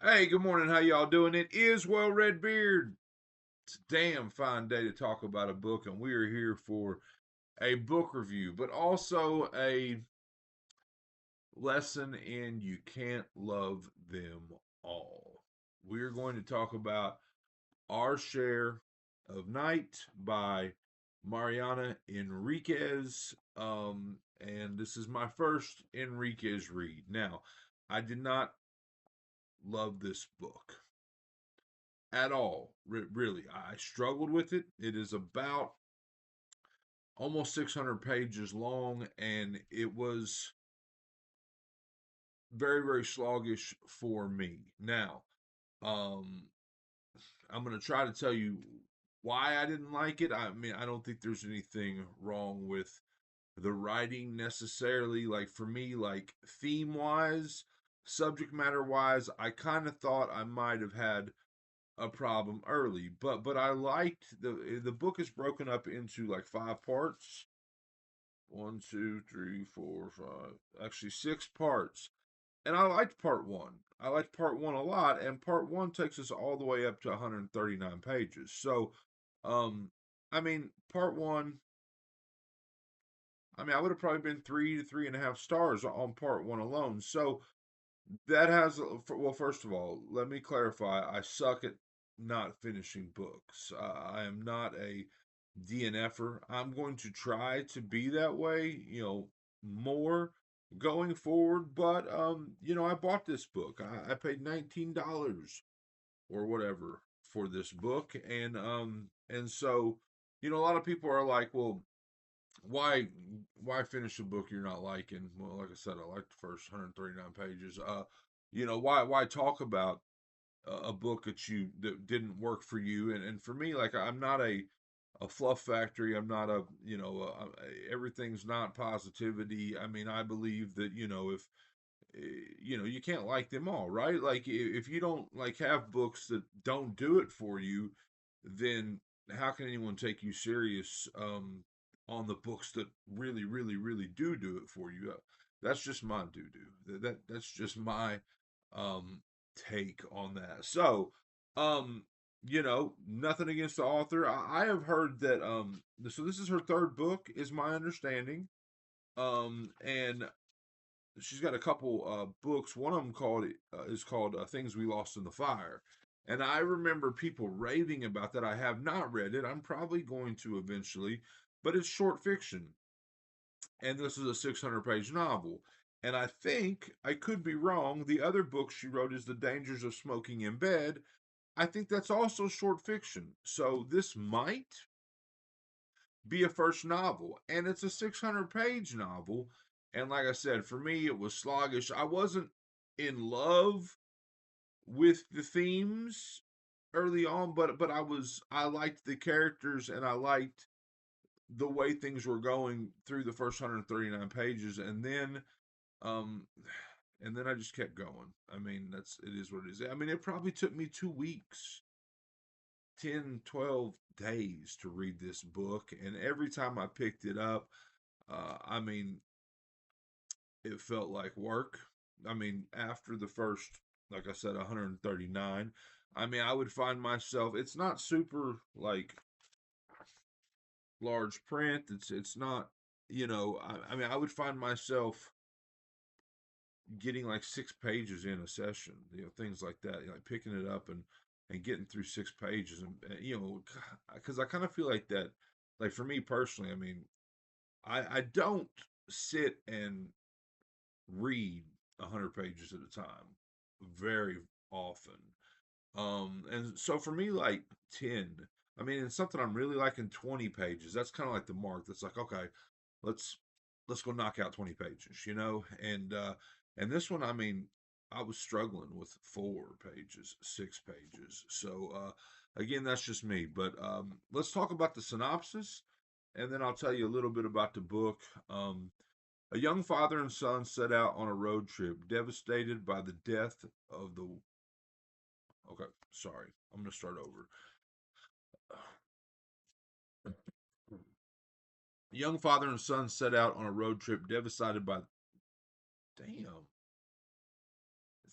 Hey, good morning. How y'all doing? It is Well Red Beard. It's a damn fine day to talk about a book, and we are here for a book review, but also a lesson in you can't love them all. We're going to talk about Our Share of Night by Mariana Enriquez. And this is my first Enriquez read. Now, I did not love this book at all. Really, I struggled with it. It is about almost 600 pages long, and it was very sluggish for me. Now, um, I'm going to try to tell you why I didn't like it. I mean, I don't think there's anything wrong with the writing necessarily. Like for me, like theme wise, subject matter wise, I kind of thought I might have had a problem early, but I liked the book is broken up into like five parts. One, two, three, four, five. Actually, six parts. And I liked part one. I liked part one a lot, and part one takes us all the way up to 139 pages. So, um, I mean, part one. I mean, I would have probably been 3 to 3.5 stars on part one alone. So that has, well, first of all, let me clarify. I suck at not finishing books. I am not a DNFer. I'm going to try to be that way, more going forward. But, I bought this book. I paid $19 or whatever for this book. And so, a lot of people are like, well, why finish a book you're not liking? Well, like I said, I like the first 139 pages. Why talk about a book that didn't work for you? And for me, like I'm not a fluff factory. I'm not everything's not positivity. I mean, I believe that if you can't like them all, right? Like if you don't like have books that don't do it for you, then how can anyone take you serious on the books that really do it for you? That's just my doo doo. That's just my um take on that. So, nothing against the author. I have heard that so this is her third book, is my understanding. And she's got a couple books. One of them is called Things We Lost in the Fire, and I remember people raving about that. I have not read it. I'm probably going to eventually, but it's short fiction, and this is a 600-page novel. And I think I could be wrong. The other book she wrote is The Dangers of Smoking in Bed. I think that's also short fiction. So this might be a first novel, and it's a 600-page novel. And like I said, for me, it was sluggish. I wasn't in love with the themes early on, but I liked the characters and I liked the way things were going through the first 139 pages, um and then I just kept going. I mean, it is what it is. I mean, it probably took me 2 weeks, 10, 12 days to read this book. And every time I picked it up, I mean, it felt like work. I mean, after the first, like I said, 139, I mean, I would find myself, it's not super like large print. It's not, I mean, I would find myself getting like 6 pages in a session, things like that, like picking it up and getting through 6 pages. And because I kind of feel like that, like for me personally, I mean, I don't sit and read 100 pages at a time very often. And so for me, like 10, I mean, it's something I'm really liking 20 pages. That's kind of like the mark. That's like, okay, let's go knock out 20 pages, and this one, I mean, I was struggling with 4 pages, 6 pages. So again, that's just me. But let's talk about the synopsis, and then I'll tell you a little bit about the book. A young father and son set out on a road trip, devastated by the death of the. Okay, sorry. I'm going to start over. A young father and son set out on a road trip, devastated by. Damn.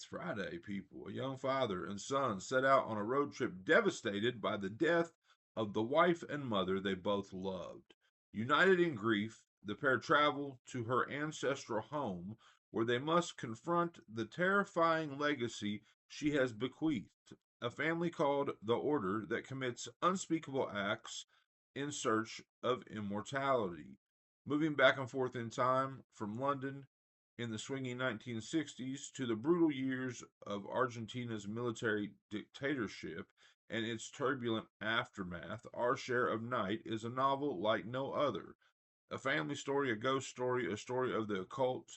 It's Friday, people. A young father and son set out on a road trip devastated by the death of the wife and mother they both loved. United in grief, the pair travel to her ancestral home where they must confront the terrifying legacy she has bequeathed. A family called the Order that commits unspeakable acts in search of immortality. Moving back and forth in time from London in the swinging 1960s to the brutal years of Argentina's military dictatorship and its turbulent aftermath, Our Share of Night is a novel like no other. A family story, a ghost story, a story of the occult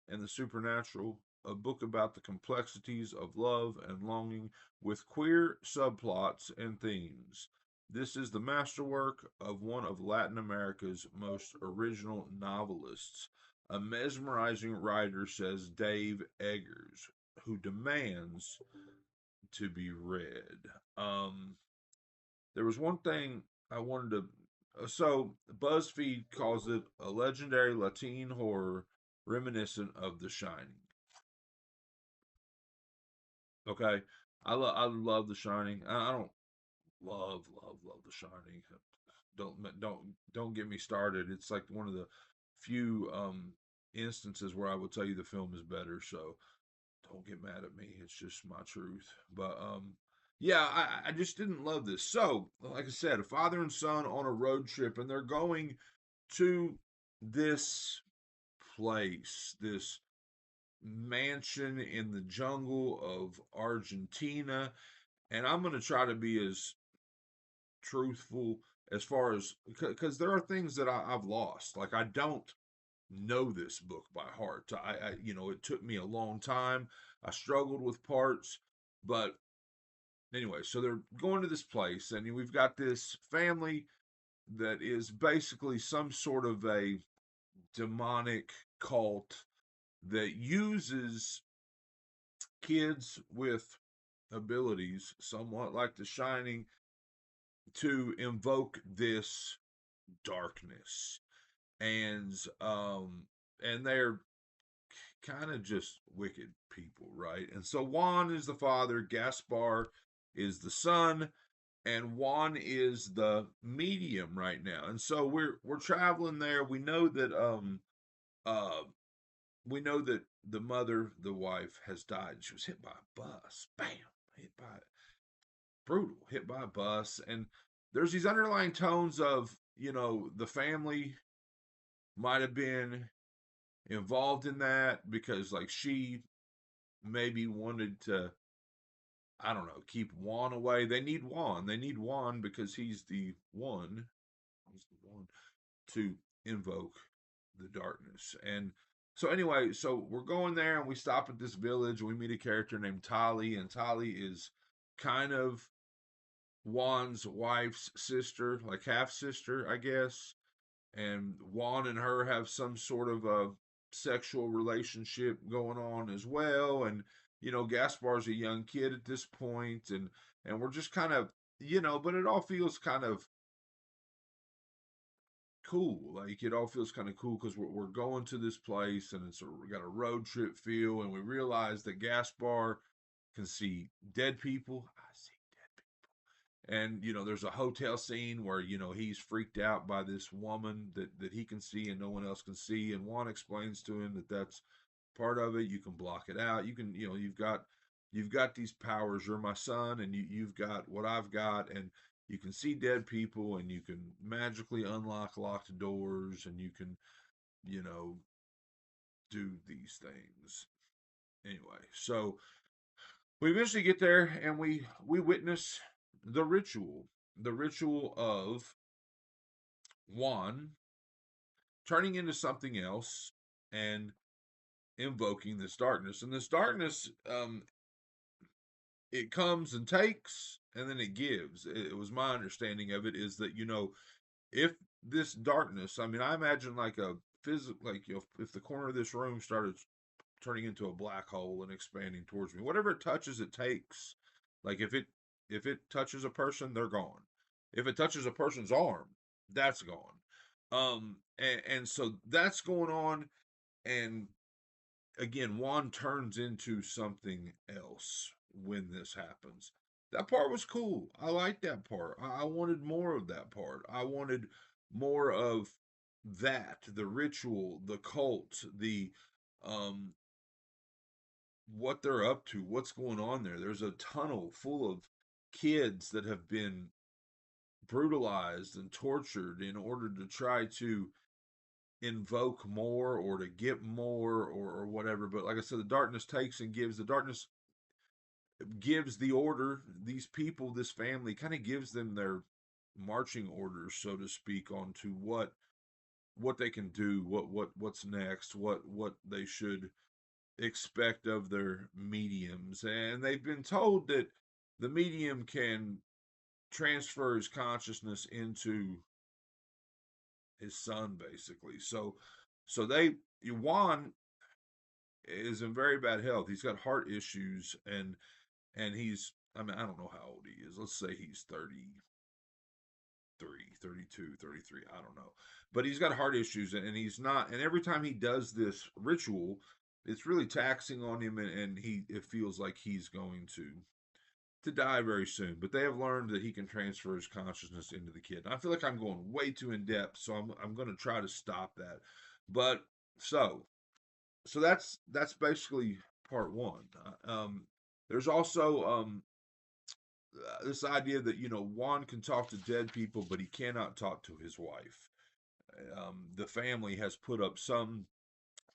and the supernatural, a book about the complexities of love and longing with queer subplots and themes. This is the masterwork of one of Latin America's most original novelists, a mesmerizing writer, says Dave Eggers, who demands to be read. Um, there was one thing I wanted to. So, BuzzFeed calls it a legendary Latin horror reminiscent of The Shining. Okay, I love The Shining. I don't love The Shining. Don't get me started. It's like one of the few instances where I would tell you the film is better. So don't get mad at me. It's just my truth. But yeah, I just didn't love this. So, like I said, a father and son on a road trip, and they're going to this place, this mansion in the jungle of Argentina. And I'm going to try to be as truthful as far as because there are things that I've lost. Like I don't know this book by heart. It took me a long time. I struggled with parts, but anyway, so they're going to this place, and we've got this family that is basically some sort of a demonic cult that uses kids with abilities, somewhat like The Shining, to invoke this darkness. And um and they're kind of just wicked people, right? And so Juan is the father, Gaspar is the son, and Juan is the medium right now. And so we're traveling there. Uh we know that the mother, the wife, has died. She was hit by a bus. Bam. Hit by brutal, hit by a bus. And there's these underlying tones of, the family might have been involved in that because like she maybe wanted to, I don't know, keep Juan away. They need Juan. They need Juan because he's the one. He's the one to invoke the darkness. And so anyway, so we're going there and we stop at this village and we meet a character named Tali, and Tali is kind of Juan's wife's sister, like half sister, I guess. And Juan and her have some sort of a sexual relationship going on as well. And Gaspar's a young kid at this point, and we're just kind of, but it all feels kind of cool. Like it all feels kind of cool because we're going to this place, and we got a road trip feel, and we realize that Gaspar can see dead people. I see dead people. And there's a hotel scene where he's freaked out by this woman that he can see and no one else can see, and Juan explains to him that that's part of it. You can block it out. You can, you've got these powers. You're my son, and you've got what I've got, and you can see dead people, and you can magically unlock locked doors, and you can, you know, do these things. Anyway, so we eventually get there, and we witness the ritual of Juan turning into something else and invoking this darkness. And this darkness, it comes and takes, and then it gives. It was my understanding of it is that if this darkness, I mean, I imagine like a physical, like if the corner of this room started turning into a black hole and expanding towards me, whatever it touches, it takes. Like if it touches a person, they're gone. If it touches a person's arm, that's gone. And so that's going on, and again, Juan turns into something else when this happens. That part was cool. I liked that part. I wanted more of that part. I wanted more of that, the ritual, the cult, the um what they're up to, what's going on there. There's a tunnel full of kids that have been brutalized and tortured in order to try to invoke more or to get more or whatever. But like I said, the darkness takes and gives. The darkness gives the order. These people, this family, kind of gives them their marching orders, so to speak, on to what they can do, what's next, what they should expect of their mediums. And they've been told that the medium can transfer his consciousness into his son, basically. So they Juan is in very bad health. He's got heart issues, and he's, I mean, I don't know how old he is. Let's say he's 33, 32, 33. I don't know. But he's got heart issues, and he's not, and every time he does this ritual, it's really taxing on him, and it feels like he's going to die very soon. But they have learned that he can transfer his consciousness into the kid. And I feel like I'm going way too in depth, so I'm going to try to stop that. But so that's basically part one. There's also this idea that Juan can talk to dead people, but he cannot talk to his wife. The family has put up some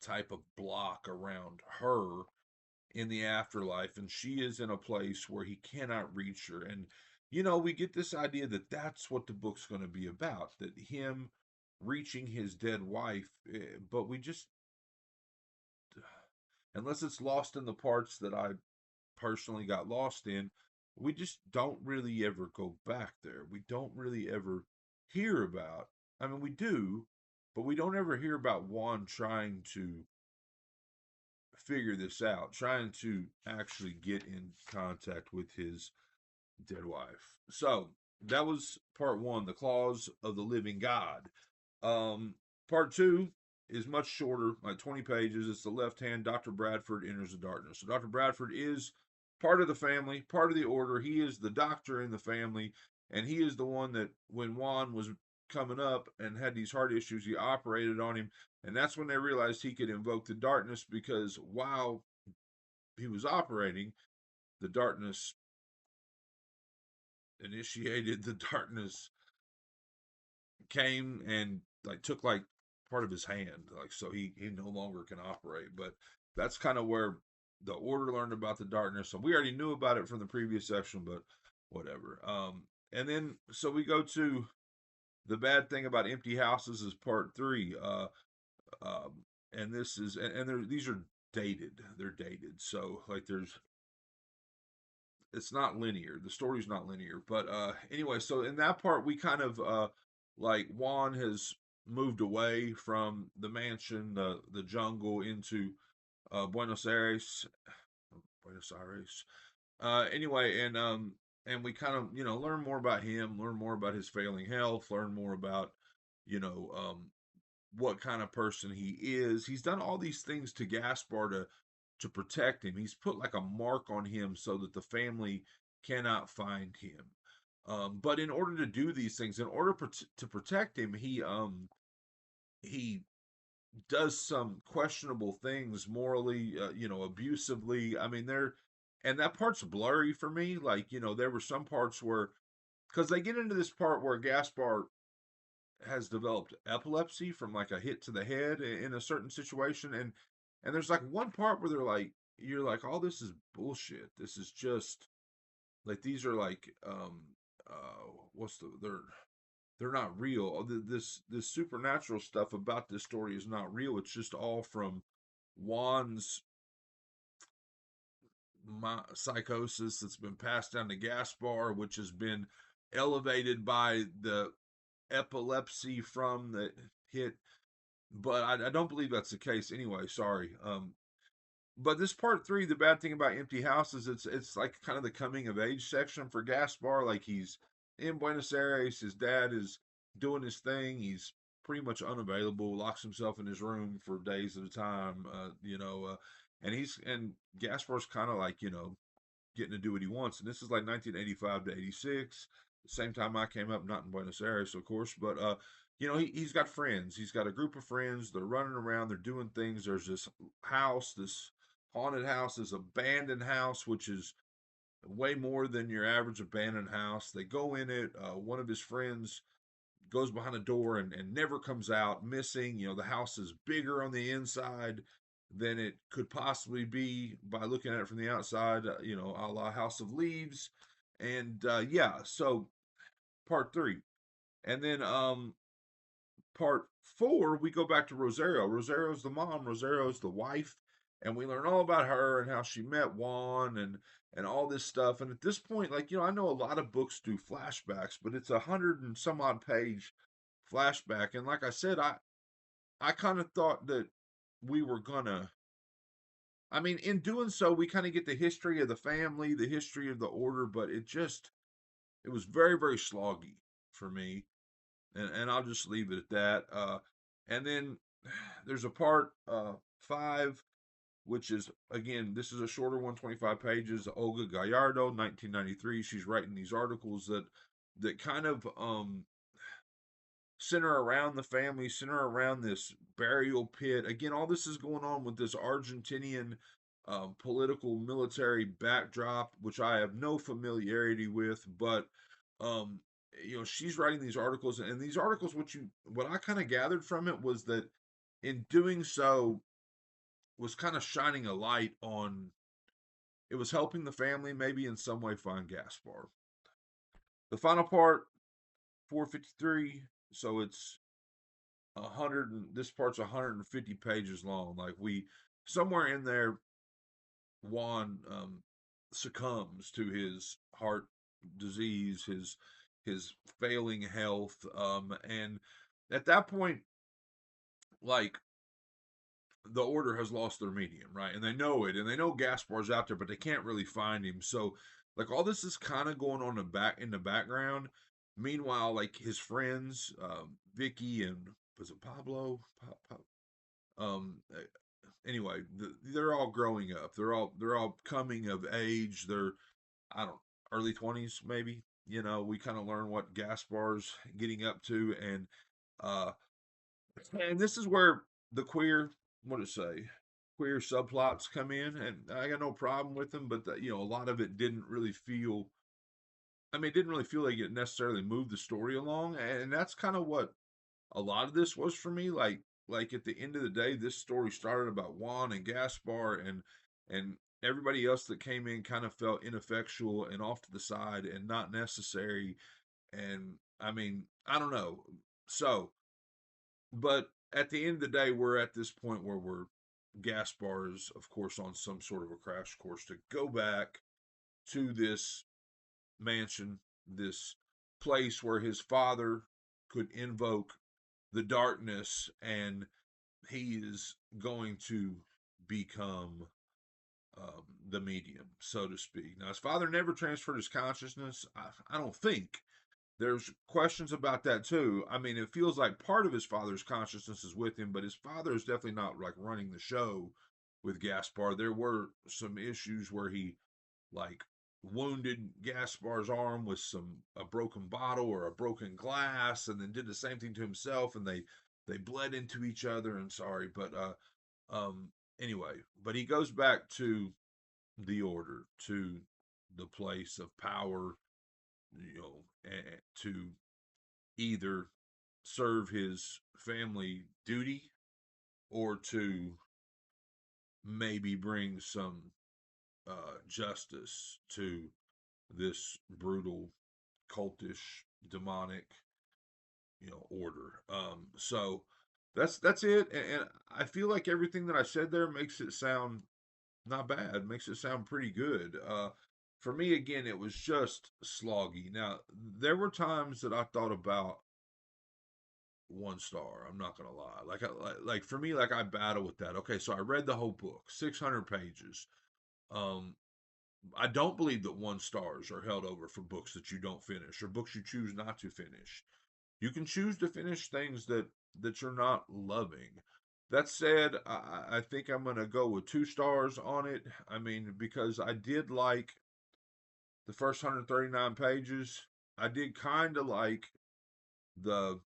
type of block around her in the afterlife, and she is in a place where he cannot reach her. And we get this idea that that's what the book's going to be about, that him reaching his dead wife. But we just, unless it's lost in the parts that I personally got lost in, we just don't really ever go back there. We don't really ever hear about, I mean, we do, but we don't ever hear about Juan trying to figure this out, trying to actually get in contact with his dead wife. So that was part one, the claws of the living God. Um, Part two is much shorter, like 20 pages. It's the left hand. Dr. Bradford enters the darkness. So Dr. Bradford is part of the family, part of the order. He is the doctor in the family, and he is the one that when Juan was coming up and had these heart issues, he operated on him. And that's when they realized he could invoke the darkness, because while he was operating, the darkness initiated, the darkness came and like took like part of his hand, like, so he no longer can operate. But that's kind of where the order learned about the darkness. So we already knew about it from the previous section, but whatever. And then so we go to the bad thing about empty houses is part three. And this is, and these are dated. They're dated. So like it's not linear. The story's not linear. But anyway, so in that part we kind of like Juan has moved away from the mansion, the jungle, into Buenos Aires. Buenos Aires. Anyway, and we kind of learn more about him, learn more about his failing health, learn more about you know what kind of person he is. He's done all these things to Gaspar to protect him. He's put like a mark on him so that the family cannot find him. But in order to do these things, in order to protect him, he does some questionable things morally, abusively. I mean, and that part's blurry for me. Like, there were some parts where, because they get into this part where Gaspar has developed epilepsy from like a hit to the head in a certain situation, and there's like one part where you're like, all this is bullshit. This is just like, these are like what's they're not real. This supernatural stuff about this story is not real. It's just all from Juan's psychosis that's been passed down to Gaspar, which has been elevated by the epilepsy from the hit. But I don't believe that's the case anyway. Sorry. But this part three, the bad thing about empty houses, it's like kind of the coming of age section for Gaspar. Like, he's in Buenos Aires, his dad is doing his thing, he's pretty much unavailable, locks himself in his room for days at a time. And Gaspar's kind of like, getting to do what he wants. And this is like 1985 to 86, the same time I came up, not in Buenos Aires, of course, but he's got friends. He's got a group of friends. They're running around. They're doing things. There's this house, this haunted house, this abandoned house, which is way more than your average abandoned house. They go in it. One of his friends goes behind a door and never comes out, missing. The house is bigger on the inside than it could possibly be by looking at it from the outside, a la House of Leaves. And yeah, so part three. And then part four, we go back to Rosario. Rosario's the mom, Rosario's the wife, and we learn all about her and how she met Juan and all this stuff. And at this point, like, I know a lot of books do flashbacks, but it's 100 and some odd page flashback. And like I said, I kind of thought that we were gonna. I mean, in doing so, we kind of get the history of the family, the history of the order, but it was very, very sloggy for me, and I'll just leave it at that. And then there's a part five, which is, again, this is a shorter one, 25 pages. Olga Gallardo, 1993. She's writing these articles that kind of center around the family, center around this burial pit. Again, all this is going on with this Argentinian political military backdrop, which I have no familiarity with, but um, she's writing these articles, and these articles, what I kind of gathered from it was that in doing so was kind of shining a light on. It was helping the family maybe in some way find Gaspar. The final part, 453. So it's 100 and this part's 150 pages long. Like, we somewhere in there, Juan succumbs to his heart disease, his failing health, and at that point, like, the order has lost their medium, right? And they know it, and they know Gaspar's out there, but they can't really find him. So, like, all this is kind of going on in the background. Meanwhile, like, his friends, Vicky and was it Pablo? Anyway, they're all growing up. They're all coming of age. They're, I don't, early 20s maybe. We kind of learn what Gaspar's getting up to, uh, and this is where the what to say, queer subplots come in, and I got no problem with them, but a lot of it didn't really feel. I mean, it didn't really feel like it necessarily moved the story along, and that's kind of what a lot of this was for me. Like at the end of the day, this story started about Juan and Gaspar, and everybody else that came in kind of felt ineffectual and off to the side and not necessary. And I mean, I don't know. So, but at the end of the day, we're at this point where Gaspar is, of course, on some sort of a crash course to go back to this mansion, this place where his father could invoke the darkness, and he is going to become the medium, so to speak. Now, his father never transferred his consciousness. I don't think. There's questions about that too. I mean, it feels like part of his father's consciousness is with him, but his father is definitely not like running the show with Gaspar. There were some issues where he like wounded Gaspar's arm with a broken bottle or a broken glass, and then did the same thing to himself, and they bled into each other. And sorry, but um, anyway, but he goes back to the order, to the place of power, to either serve his family duty or to maybe bring some justice to this brutal, cultish, demonic, order. So that's it, and I feel like everything that I said there makes it sound not bad, makes it sound pretty good. For me, again, it was just sloggy. Now, there were times that I thought about 1 star. I'm not gonna lie. Like for me, like I battle with that. Okay, so I read the whole book, 600 pages. Um, I don't believe that 1 stars are held over for books that you don't finish or books you choose not to finish. You can choose to finish things that that you're not loving. That said, I think I'm gonna go with 2 stars on it. I mean, because I did like the first 139 pages. I did kind of like the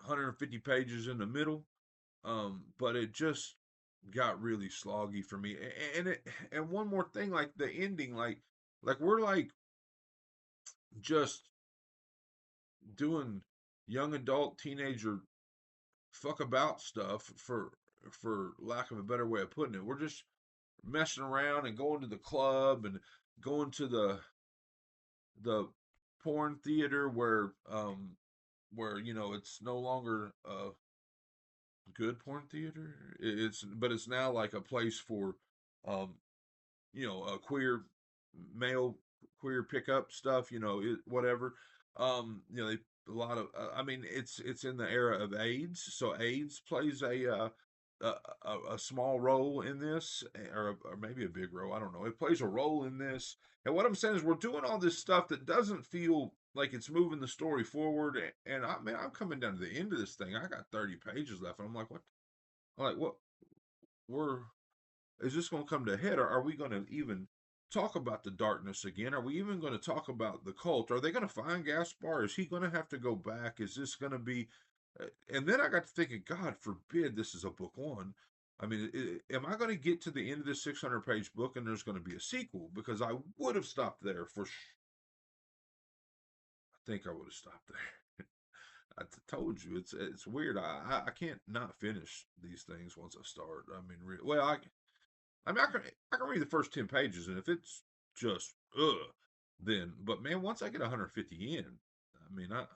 150 pages in the middle, but it just got really sloggy for me. And one more thing, like the ending, like we're like just doing young adult teenager fuck about stuff for lack of a better way of putting it. We're just messing around and going to the club and going to the porn theater where it's no longer a good porn theater. But it's now like a place for um a queer male queer pickup stuff, whatever. They a lot of I mean it's in the era of AIDS, so AIDS plays a small role in this, or maybe a big role. I don't know. It plays a role in this. And what I'm saying is we're doing all this stuff that doesn't feel like it's moving the story forward. And I'm coming down to the end of this thing. I got 30 pages left, and I'm like, what? I'm like, what? We're Is this going to come to a head? Or are we going to even talk about the darkness again? Are we even going to talk about the cult? Are they going to find Gaspar? Is he going to have to go back? Is this going to be? And then I got to thinking, God forbid this is a book one. I mean, am I going to get to the end of this 600-page book and there's going to be a sequel? Because I would have stopped there I think I would have stopped there. Told you it's weird. I can't not finish these things once I start. I mean, well, I can read the first 10 pages, and if it's just then. But man, once I get 150 in, I mean, I'm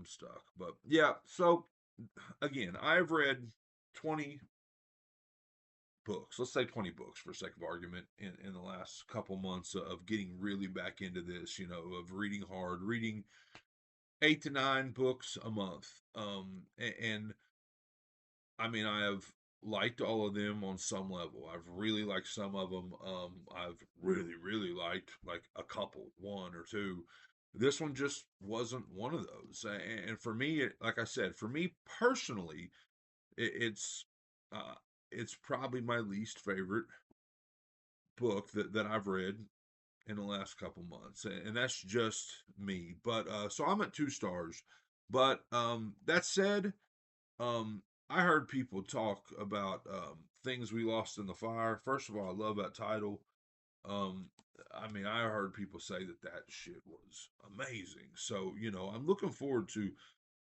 stuck. But yeah, so again, I've read 20 books. Let's say 20 books for sake of argument in the last couple months of getting really back into this. Of reading hard, reading 8 to 9 books a month. And I mean, I have liked all of them on some level. I've really liked some of them. I've really, really liked like a couple, one or two. This one just wasn't one of those. And for me, like I said, for me personally, it, it's uh, it's probably my least favorite book that I've read in the last couple months, and that's just me. But so I'm at 2 stars. But that said, um, I heard people talk about things we lost in the fire. First of all, I love that title. Um, I mean, I heard people say that shit was amazing. So I'm looking forward to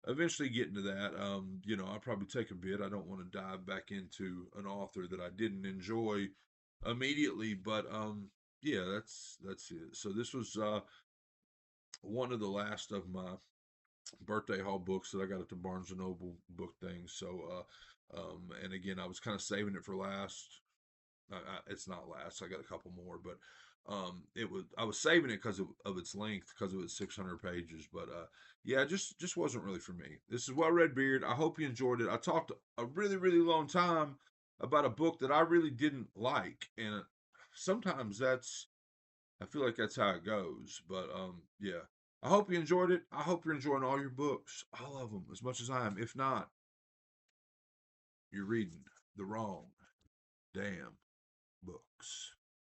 eventually getting to that. I'll probably take a bit. I don't want to dive back into an author that I didn't enjoy immediately, but yeah, that's it. So this was one of the last of my birthday haul books that I got at the Barnes and Noble book thing. So, and again, I was kind of saving it for last. It's not last. I got a couple more, but I was saving it because of its length, because of its 600 pages. But yeah, just wasn't really for me. This is Well Red Beard. I hope you enjoyed it. I talked a really really long time about a book that I really didn't like, and sometimes I feel like that's how it goes. But yeah. I hope you enjoyed it. I hope you're enjoying all your books, all of them, as much as I am. If not, you're reading the wrong damn books.